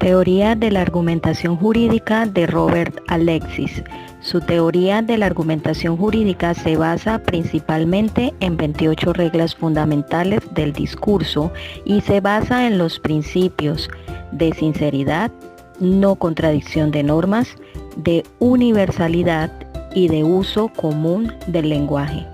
Teoría de la argumentación jurídica de Robert Alexis. Su teoría de la argumentación jurídica se basa principalmente en 28 reglas fundamentales del discurso y se basa en los principios de sinceridad, no contradicción de normas, de universalidad y de uso común del lenguaje.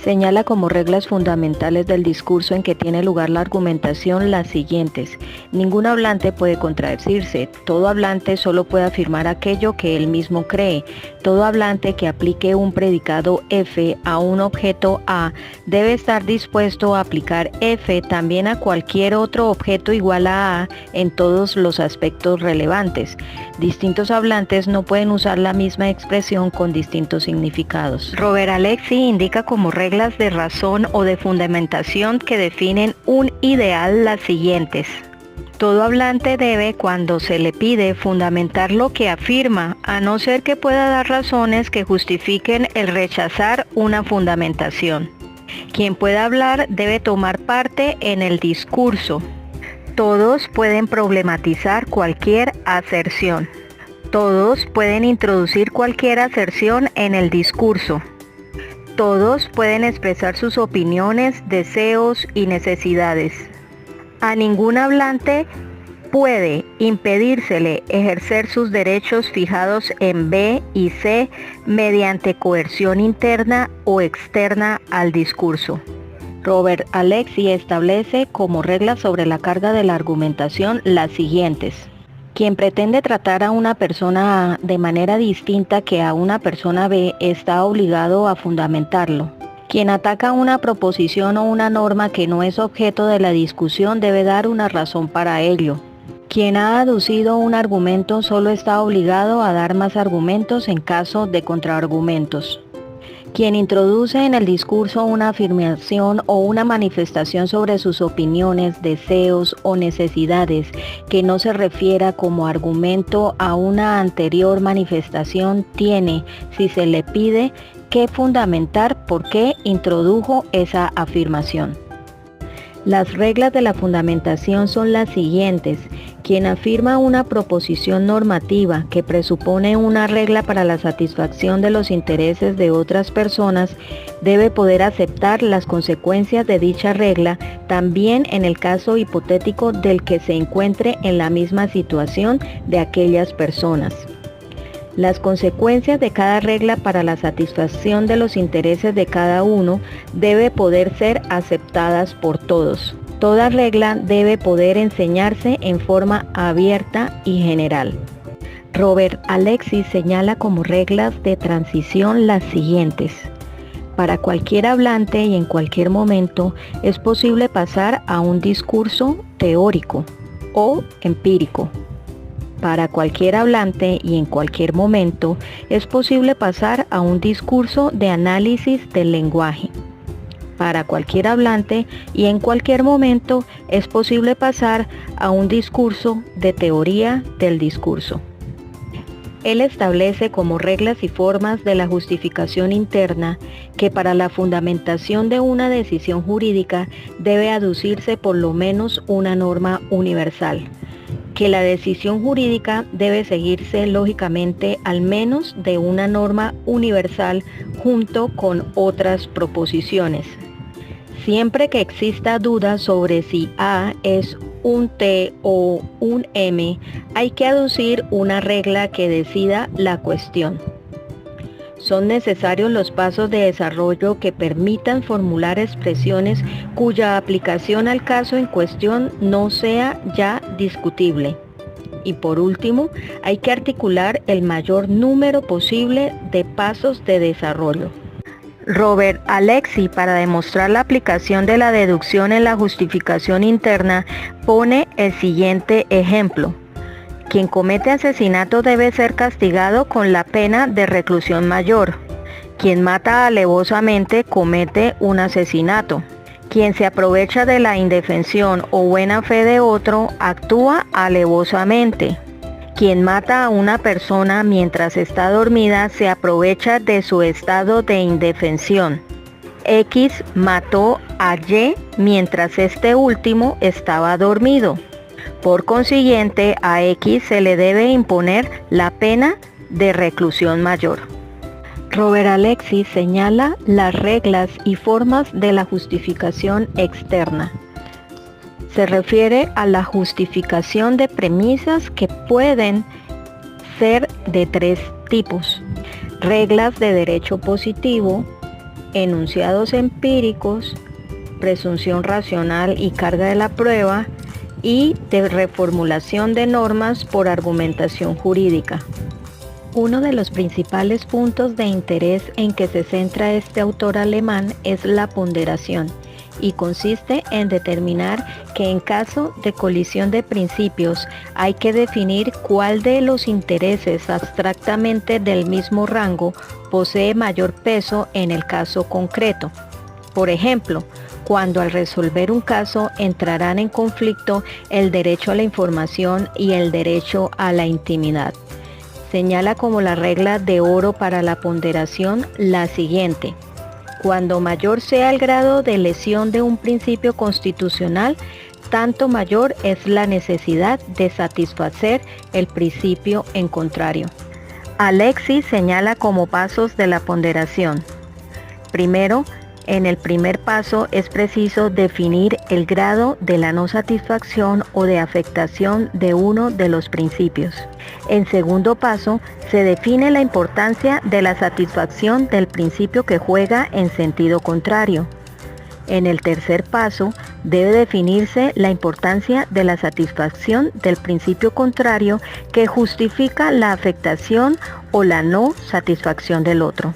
Señala como reglas fundamentales del discurso en que tiene lugar la argumentación las siguientes. Ningún hablante puede contradecirse. Todo hablante solo puede afirmar aquello que él mismo cree. Todo hablante que aplique un predicado F a un objeto A debe estar dispuesto a aplicar F también a cualquier otro objeto igual a en todos los aspectos relevantes. Distintos hablantes no pueden usar la misma expresión con distintos significados. Robert Alexis indica como reglas de razón o de fundamentación que definen un ideal las siguientes. Todo hablante debe, cuando se le pide, fundamentar lo que afirma, a no ser que pueda dar razones que justifiquen el rechazar una fundamentación. Quien pueda hablar debe tomar parte en el discurso. Todos pueden problematizar cualquier aserción. Todos pueden introducir cualquier aserción en el discurso. Todos pueden expresar sus opiniones, deseos y necesidades. A ningún hablante puede impedírsele ejercer sus derechos fijados en B y C mediante coerción interna o externa al discurso. Robert Alexis establece como reglas sobre la carga de la argumentación las siguientes. Quien pretende tratar a una persona A de manera distinta que a una persona B está obligado a fundamentarlo. Quien ataca una proposición o una norma que no es objeto de la discusión debe dar una razón para ello. Quien ha aducido un argumento solo está obligado a dar más argumentos en caso de contraargumentos. Quien introduce en el discurso una afirmación o una manifestación sobre sus opiniones, deseos o necesidades que no se refiera como argumento a una anterior manifestación tiene, si se le pide, que fundamentar por qué introdujo esa afirmación. Las reglas de la fundamentación son las siguientes. Quien afirma una proposición normativa que presupone una regla para la satisfacción de los intereses de otras personas debe poder aceptar las consecuencias de dicha regla también en el caso hipotético del que se encuentre en la misma situación de aquellas personas. Las consecuencias de cada regla para la satisfacción de los intereses de cada uno debe poder ser aceptadas por todos. Toda regla debe poder enseñarse en forma abierta y general. Robert Alexis señala como reglas de transición las siguientes. Para cualquier hablante y en cualquier momento es posible pasar a un discurso teórico o empírico. Para cualquier hablante y en cualquier momento es posible pasar a un discurso de análisis del lenguaje. Para cualquier hablante y en cualquier momento es posible pasar a un discurso de teoría del discurso. Él establece como reglas y formas de la justificación interna que para la fundamentación de una decisión jurídica debe aducirse por lo menos una norma universal, que la decisión jurídica debe seguirse lógicamente al menos de una norma universal junto con otras proposiciones. Siempre que exista duda sobre si A es un T o un M, hay que aducir una regla que decida la cuestión. Son necesarios los pasos de desarrollo que permitan formular expresiones cuya aplicación al caso en cuestión no sea ya discutible. Y por último, hay que articular el mayor número posible de pasos de desarrollo. Robert Alexis, para demostrar la aplicación de la deducción en la justificación interna, pone el siguiente ejemplo. Quien comete asesinato debe ser castigado con la pena de reclusión mayor. Quien mata alevosamente comete un asesinato. Quien se aprovecha de la indefensión o buena fe de otro actúa alevosamente. Quien mata a una persona mientras está dormida se aprovecha de su estado de indefensión. X mató a Y mientras este último estaba dormido. Por consiguiente, a X se le debe imponer la pena de reclusión mayor. Robert Alexis señala las reglas y formas de la justificación externa. Se refiere a la justificación de premisas que pueden ser de tres tipos: reglas de derecho positivo, enunciados empíricos, presunción racional y carga de la prueba, y de reformulación de normas por argumentación jurídica. Uno de los principales puntos de interés en que se centra este autor alemán es la ponderación, y consiste en determinar que en caso de colisión de principios hay que definir cuál de los intereses abstractamente del mismo rango posee mayor peso en el caso concreto. Por ejemplo, cuando al resolver un caso entrarán en conflicto el derecho a la información y el derecho a la intimidad. Señala como la regla de oro para la ponderación la siguiente: cuando mayor sea el grado de lesión de un principio constitucional, tanto mayor es la necesidad de satisfacer el principio en contrario. Alexis señala como pasos de la ponderación. Primero, en el primer paso es preciso definir el grado de la no satisfacción o de afectación de uno de los principios. En segundo paso, se define la importancia de la satisfacción del principio que juega en sentido contrario. En el tercer paso, debe definirse la importancia de la satisfacción del principio contrario que justifica la afectación o la no satisfacción del otro.